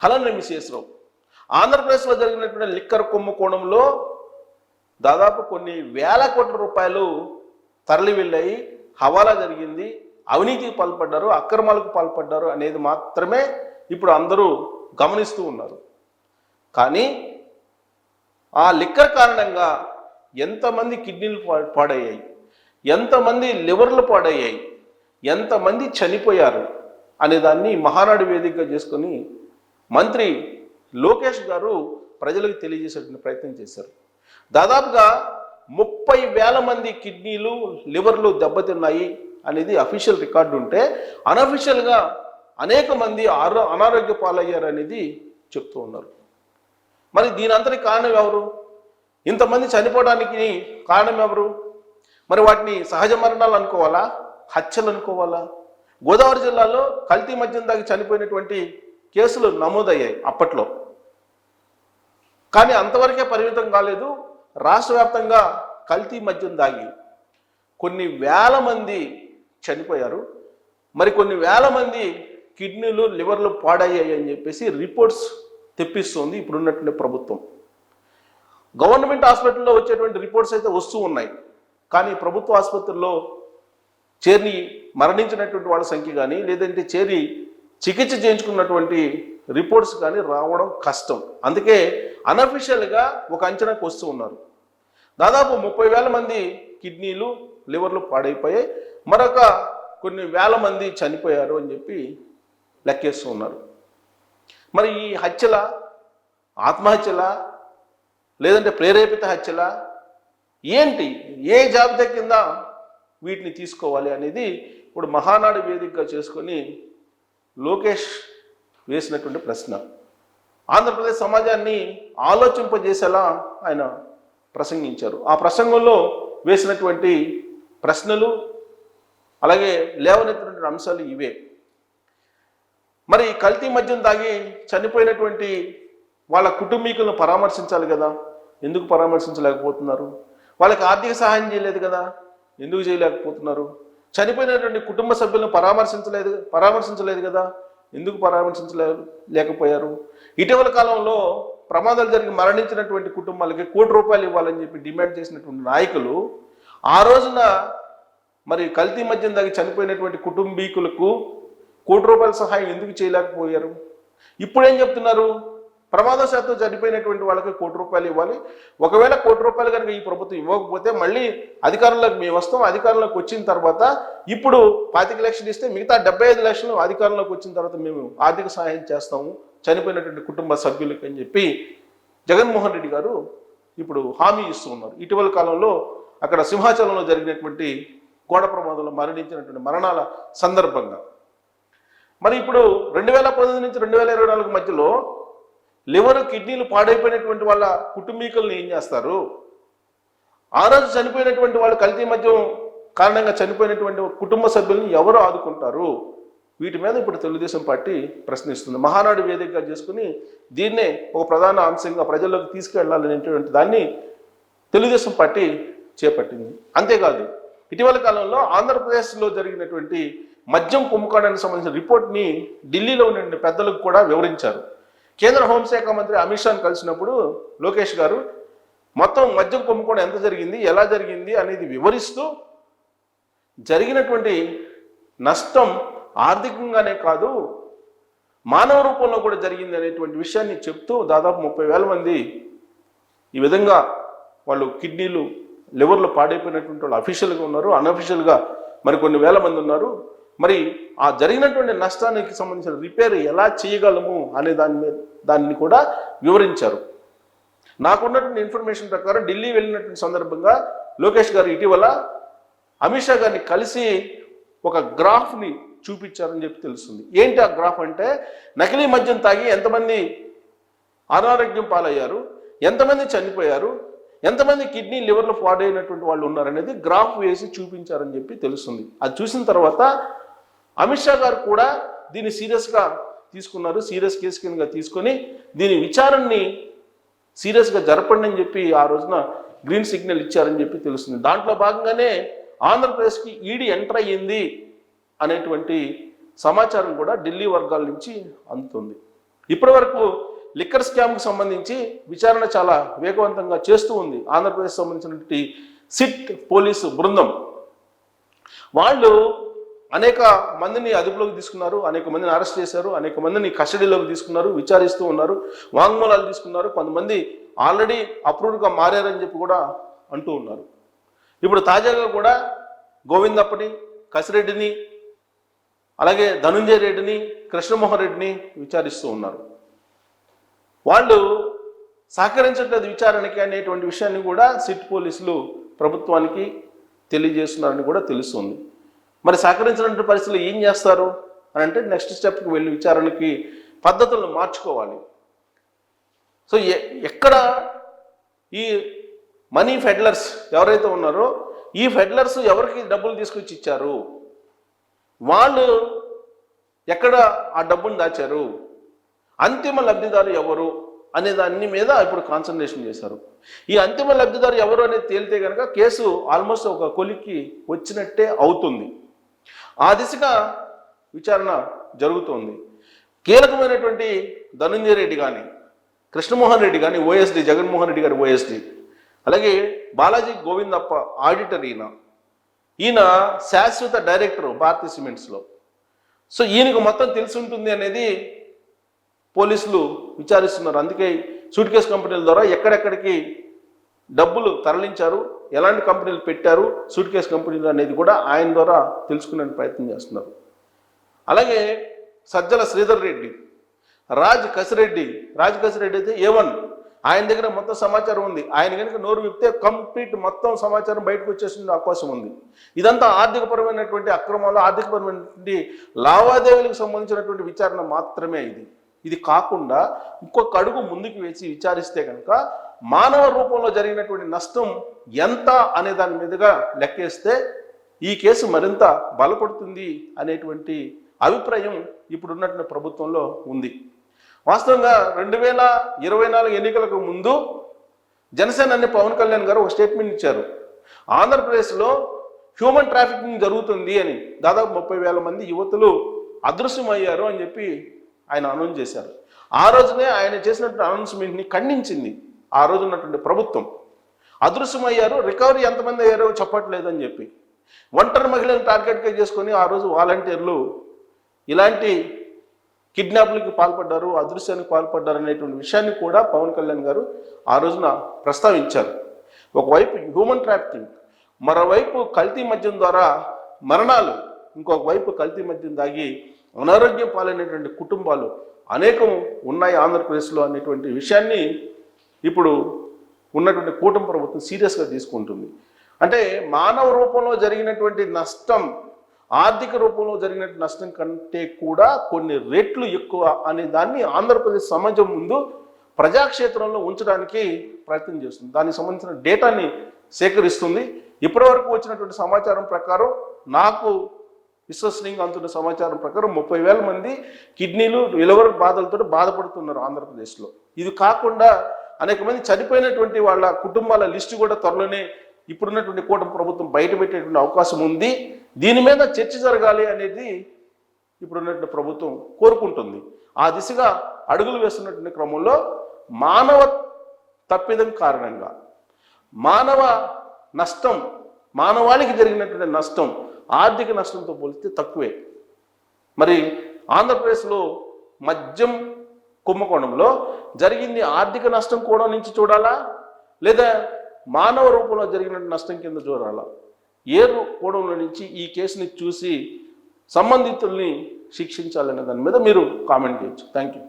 కళానిధి విశ్వేశ్వరరావు ఆంధ్రప్రదేశ్లో జరిగినటువంటి లిక్కర్ కుంభకోణంలో దాదాపు కొన్ని వేల కోట్ల రూపాయలు తరలి వెళ్ళాయి, హవాలా జరిగింది, అవినీతికి పాల్పడ్డారు, అక్రమాలకు పాల్పడ్డారు అనేది మాత్రమే ఇప్పుడు అందరూ గమనిస్తూ ఉన్నారు. కానీ ఆ లిక్కర్ కారణంగా ఎంతమంది కిడ్నీలు పాడయ్యాయి, ఎంతమంది లివర్లు పాడయ్యాయి, ఎంతమంది చనిపోయారు అనే దాన్ని మహానాడు వేదికగా చేసుకొని మంత్రి లోకేష్ గారు ప్రజలకు తెలియజేసేటువంటి ప్రయత్నం చేశారు. దాదాపుగా 30,000 మంది కిడ్నీలు లివర్లు దెబ్బతిన్నాయి అనేది అఫీషియల్ రికార్డు ఉంటే, అనఫీషియల్గా అనేక మంది అనారోగ్య పాలయ్యారు అనేది చెప్తూ ఉన్నారు. మరి దీని అంతటి కారణం ఎవరు? ఇంతమంది చనిపోవడానికి కారణం ఎవరు? మరి వాటిని సహజ మరణాలు అనుకోవాలా, హత్యలు అనుకోవాలా? గోదావరి జిల్లాలో కల్తీ మద్యం దాగి చనిపోయినటువంటి కేసులు నమోదయ్యాయి అప్పట్లో, కానీ అంతవరకే పరిమితం కాలేదు. రాష్ట్ర వ్యాప్తంగా కల్తీ మద్యం దాగి కొన్ని వేల మంది చనిపోయారు, మరి కొన్ని వేల మంది కిడ్నీలు లివర్లు పాడయ్యాయి అని చెప్పేసి రిపోర్ట్స్ తెప్పిస్తోంది ఇప్పుడున్నటువంటి ప్రభుత్వం. గవర్నమెంట్ హాస్పిటల్లో వచ్చేటువంటి రిపోర్ట్స్ అయితే వస్తూ ఉన్నాయి, కానీ ప్రభుత్వ ఆసుపత్రుల్లో చేరి మరణించినటువంటి వాళ్ళ సంఖ్య కానీ, లేదంటే చేరి చికిత్స చేయించుకున్నటువంటి రిపోర్ట్స్ కానీ రావడం కష్టం. అందుకే అనఫీషియల్గా ఒక అంచనాకు వస్తూ ఉన్నారు. దాదాపు 30,000 మంది కిడ్నీలు లివర్లు పాడైపోయాయి, మరొక కొన్ని వేల మంది చనిపోయారు అని చెప్పి లెక్కేస్తూ ఉన్నారు. మరి ఈ హత్యల, ఆత్మహత్యల, లేదంటే ప్రేరేపిత హత్యల ఏంటి, ఏ జాబితా కింద వీటిని తీసుకోవాలి అనేది ఇప్పుడు మహానాడు వేదికగా చేసుకొని లోకేష్ వేసినటువంటి ప్రశ్న. ఆంధ్రప్రదేశ్ సమాజాన్ని ఆలోచింపజేసేలా ఆయన ప్రసంగించారు. ఆ ప్రసంగంలో వేసినటువంటి ప్రశ్నలు, అలాగే లేవనెత్తినటువంటి అంశాలు ఇవే. మరి కల్తీ మద్యం తాగి చనిపోయినటువంటి వాళ్ళ కుటుంబీకులను పరామర్శించాలి కదా, ఎందుకు పరామర్శించలేకపోతున్నారు? వాళ్ళకి ఆర్థిక సహాయం చేయలేదు కదా, ఎందుకు చేయలేకపోతున్నారు? చనిపోయినటువంటి కుటుంబ సభ్యులను పరామర్శించలేదు కదా, ఎందుకు పరామర్శించలేకపోయారు? ఇటీవల కాలంలో ప్రమాదాలు జరిగి మరణించినటువంటి కుటుంబాలకి ₹1 కోటి ఇవ్వాలని చెప్పి డిమాండ్ చేసినటువంటి నాయకులు ఆ రోజున మరి కల్తీ మద్యం దాగి చనిపోయినటువంటి కుటుంబీకులకు ₹1 కోటి సహాయం ఎందుకు చేయలేకపోయారు? ఇప్పుడేం చెప్తున్నారు? ప్రమాదశాత్తు చనిపోయినటువంటి వాళ్ళకి ₹1 కోటి ఇవ్వాలి. ఒకవేళ ₹1 కోటి కనుక ఈ ప్రభుత్వం ఇవ్వకపోతే మళ్ళీ అధికారంలోకి మేము వస్తాం, అధికారంలోకి వచ్చిన తర్వాత ఇప్పుడు 25 లక్షలు ఇస్తే మిగతా 75 లక్షలు అధికారంలోకి వచ్చిన తర్వాత మేము ఆర్థిక సహాయం చేస్తాము చనిపోయినటువంటి కుటుంబ సభ్యులకి అని చెప్పి జగన్మోహన్ రెడ్డి గారు ఇప్పుడు హామీ ఇస్తూ ఉన్నారు. ఇటీవల కాలంలో అక్కడ సింహాచలంలో జరిగినటువంటి గోడ ప్రమాదంలో మరణించినటువంటి మరణాల సందర్భంగా మరి ఇప్పుడు 2019 నుంచి 2024 మధ్యలో లివర్, కిడ్నీలు పాడైపోయినటువంటి వాళ్ళ కుటుంబీకులను ఏం చేస్తారు? ఆ రోజు చనిపోయినటువంటి వాళ్ళు కల్తీ మద్యం కారణంగా చనిపోయినటువంటి కుటుంబ సభ్యులను ఎవరు ఆదుకుంటారు? వీటి మీద ఇప్పుడు తెలుగుదేశం పార్టీ ప్రశ్నిస్తుంది. మహానాడు వేదికగా చేసుకుని దీన్నే ఒక ప్రధాన అంశంగా ప్రజల్లోకి తీసుకెళ్లాలనేటువంటి దాన్ని తెలుగుదేశం పార్టీ చేపట్టింది. అంతేకాదు, ఇటీవల కాలంలో ఆంధ్రప్రదేశ్లో జరిగినటువంటి మద్యం కుంభకోణానికి సంబంధించిన రిపోర్ట్ని ఢిల్లీలో ఉన్న పెద్దలకు కూడా వివరించారు. కేంద్ర హోంశాఖ మంత్రి అమిత్ షాను కలిసినప్పుడు లోకేష్ గారు మొత్తం మద్యం కుంభకోణం ఎంత జరిగింది, ఎలా జరిగింది అనేది వివరిస్తూ జరిగినటువంటి నష్టం ఆర్థికంగానే కాదు మానవ రూపంలో కూడా జరిగింది అనేటువంటి విషయాన్ని చెప్తూ దాదాపు 30,000 మంది ఈ విధంగా వాళ్ళు కిడ్నీలు, లివర్లు పాడైపోయినటువంటి వాళ్ళు అఫీషియల్గా ఉన్నారు, అన్అఫీషియల్గా మరికొన్ని వేల మంది ఉన్నారు. మరి ఆ జరిగినటువంటి నష్టానికి సంబంధించిన రిపేర్ ఎలా చేయగలము అనే దాన్ని కూడా వివరించారు. నాకున్నటువంటి ఇన్ఫర్మేషన్ ప్రకారం ఢిల్లీ వెళ్ళినటువంటి సందర్భంగా లోకేష్ గారు ఇటీవల అమిత్ షా గారిని కలిసి ఒక గ్రాఫ్ని చూపించారని చెప్పి తెలుస్తుంది. ఏంటి ఆ గ్రాఫ్ అంటే, నకిలీ మద్యం తాగి ఎంతమంది అనారోగ్యం పాలయ్యారు, ఎంతమంది చనిపోయారు, ఎంతమంది కిడ్నీ, లివర్లు పాడైనటువంటి వాళ్ళు ఉన్నారనేది గ్రాఫ్ వేసి చూపించారని చెప్పి తెలుస్తుంది. అది చూసిన తర్వాత అమిత్ షా గారు కూడా దీన్ని సీరియస్గా తీసుకున్నారు. సీరియస్ కేసు కిందగా తీసుకొని దీని విచారణని సీరియస్గా జరపండి అని చెప్పి ఆ రోజున గ్రీన్ సిగ్నల్ ఇచ్చారని చెప్పి తెలుస్తుంది. దాంట్లో భాగంగానే ఆంధ్రప్రదేశ్కి ఈడీ ఎంటర్ అయ్యింది అనేటువంటి సమాచారం కూడా ఢిల్లీ వర్గాల నుంచి అందుతుంది. ఇప్పటి వరకు లిక్కర్ స్కామ్కి సంబంధించి విచారణ చాలా వేగవంతంగా చేస్తూ ఉంది ఆంధ్రప్రదేశ్ సంబంధించినటువంటి సిట్ పోలీసు బృందం. వాళ్ళు అనేక మందిని అదుపులోకి తీసుకున్నారు, అనేక మందిని అరెస్ట్ చేశారు, అనేక మందిని కస్టడీలోకి తీసుకున్నారు, విచారిస్తూ ఉన్నారు, వాంగ్మూలాలు తీసుకున్నారు. కొంతమంది ఆల్రెడీ అప్రూవ్డ్గా మారారని చెప్పి కూడా అంటూ ఉన్నారు. ఇప్పుడు తాజాగా కూడా గోవిందప్పని, కసిరెడ్డిని, అలాగే ధనుంజయ రెడ్డిని, కృష్ణమోహన్ రెడ్డిని విచారిస్తూ ఉన్నారు. వాళ్ళు సహకరించట్లేదు విచారణకి అనేటువంటి విషయాన్ని కూడా సిట్ పోలీసులు ప్రభుత్వానికి తెలియజేస్తున్నారని కూడా తెలుస్తుంది. మరి సహకరించినటువంటి పరిస్థితులు ఏం చేస్తారు అని అంటే నెక్స్ట్ స్టెప్కి వెళ్ళి విచారణకి పద్ధతులను మార్చుకోవాలి. సో ఎక్కడ ఈ మనీ ఫెడ్లర్స్ ఎవరైతే ఉన్నారో ఈ ఫెడ్లర్స్ ఎవరికి డబ్బులు తీసుకొచ్చి ఇచ్చారు, వాళ్ళు ఎక్కడ ఆ డబ్బును దాచారు, అంతిమ లబ్ధిదారు ఎవరు అనే దాని మీద ఇప్పుడు కాన్సన్ట్రేషన్ చేశారు. ఈ అంతిమ లబ్ధిదారు ఎవరు అనేది తేలితే కనుక కేసు ఆల్మోస్ట్ ఒక కొలిక్కి వచ్చినట్టే అవుతుంది. ఆ దిశగా విచారణ జరుగుతోంది. కీలకమైనటువంటి ధనుంజయ రెడ్డి కానీ, కృష్ణమోహన్ రెడ్డి కానీ, ఓఎస్డి జగన్మోహన్ రెడ్డి గారి ఓఎస్డి, అలాగే బాలాజీ గోవిందప్ప ఆడిటర్, ఈయన శాశ్వత డైరెక్టర్ భారతీ సిమెంట్స్లో. సో ఈయనకు మొత్తం తెలిసి ఉంటుంది అనేది పోలీసులు విచారిస్తున్నారు. అందుకే సూట్ కేసు కంపెనీల ద్వారా ఎక్కడెక్కడికి డబ్బులు తరలించారు, ఎలాంటి కంపెనీలు పెట్టారు సూట్ కేసు కంపెనీలు అనేది కూడా ఆయన ద్వారా తెలుసుకునే ప్రయత్నం చేస్తున్నారు. అలాగే సజ్జల శ్రీధర్ రెడ్డి, రాజ్ కసిరెడ్డి అయితే A1, ఆయన దగ్గర మొత్తం సమాచారం ఉంది. ఆయన కనుక నోరు విప్తే కంప్లీట్ మొత్తం సమాచారం బయటకు వచ్చేసే అవకాశం ఉంది. ఇదంతా ఆర్థికపరమైనటువంటి అక్రమాలు, ఆర్థికపరమైనటువంటి లావాదేవీలకు సంబంధించినటువంటి విచారణ మాత్రమే. ఇది కాకుండా ఇంకొక అడుగు ముందుకు వేసి విచారిస్తే కనుక మానవ రూపంలో జరిగినటువంటి నష్టం ఎంత అనే దాని మీదుగా లెక్కేస్తే ఈ కేసు మరింత బలపడుతుంది అనేటువంటి అభిప్రాయం ఇప్పుడున్నటువంటి ప్రభుత్వంలో ఉంది. వాస్తవంగా 2024 ఎన్నికలకు ముందు జనసేన అనే పవన్ కళ్యాణ్ గారు ఒక స్టేట్మెంట్ ఇచ్చారు. ఆంధ్రప్రదేశ్లో హ్యూమన్ ట్రాఫికింగ్ జరుగుతుంది అని, దాదాపు 30,000 మంది యువతులు అదృశ్యమయ్యారు అని చెప్పి ఆయన అనౌన్స్ చేశారు. ఆ రోజునే ఆయన చేసినటువంటి అనౌన్స్మెంట్ని ఖండించింది ఆ రోజు ఉన్నటువంటి ప్రభుత్వం. అదృశ్యమయ్యారు, రికవరీ ఎంతమంది అయ్యారో చెప్పట్లేదు అని చెప్పి ఒంటరి మహిళలను టార్గెట్గా చేసుకొని ఆ రోజు వాలంటీర్లు ఇలాంటి కిడ్నాప్లకి పాల్పడ్డారు, అదృశ్యానికి పాల్పడ్డారు అనేటువంటి విషయాన్ని కూడా పవన్ కళ్యాణ్ గారు ఆ రోజున ప్రస్తావించారు. ఒకవైపు హ్యూమన్ ట్రాఫికింగ్, మరోవైపు కల్తీ మద్యం ద్వారా మరణాలు, ఇంకొక వైపు కల్తీ మద్యం దాగి అనారోగ్యం పాలైనటువంటి కుటుంబాలు అనేకం ఉన్నాయి ఆంధ్రప్రదేశ్లో అనేటువంటి విషయాన్ని ఇప్పుడు ఉన్నటువంటి కూటమి ప్రభుత్వం సీరియస్గా తీసుకుంటుంది. అంటే మానవ రూపంలో జరిగినటువంటి నష్టం ఆర్థిక రూపంలో జరిగినటువంటి నష్టం కంటే కూడా కొన్ని రెట్లు ఎక్కువ అనే దాన్ని ఆంధ్రప్రదేశ్ సమాజం ముందు ప్రజాక్షేత్రంలో ఉంచడానికి ప్రయత్నం చేస్తుంది. దానికి సంబంధించిన డేటాని సేకరిస్తుంది. ఇప్పటివరకు వచ్చినటువంటి సమాచారం ప్రకారం, నాకు విశ్వసనీయంగా అందుతున్న సమాచారం ప్రకారం 30,000 మంది కిడ్నీలు, లివర్ బాధలతో బాధపడుతున్నారు ఆంధ్రప్రదేశ్లో. ఇది కాకుండా అనేక మంది చనిపోయినటువంటి వాళ్ళ కుటుంబాల లిస్టు కూడా త్వరలోనే ఇప్పుడున్నటువంటి కూటమి ప్రభుత్వం బయటపెట్టేటువంటి అవకాశం ఉంది. దీని మీద చర్చ జరగాలి అనేది ఇప్పుడున్నటువంటి ప్రభుత్వం కోరుకుంటుంది. ఆ దిశగా అడుగులు వేస్తున్నటువంటి క్రమంలో మానవ తప్పిదం కారణంగా మానవ నష్టం, మానవాళికి జరిగినటువంటి నష్టం ఆర్థిక నష్టంతో పోలిస్తే తక్కువే. మరి ఆంధ్రప్రదేశ్లో మద్యం కుంభకోణంలో జరిగింది ఆర్థిక నష్టం కూడా నుంచి చూడాలా, లేదా మానవ రూపంలో జరిగిన నష్టం కింద చూడాలా? ఏ కోణంలో నుంచి ఈ కేసుని చూసి సంబంధితుల్ని శిక్షించాలనే దాని మీద మీరు కామెంట్ చేయొచ్చు. Thank you.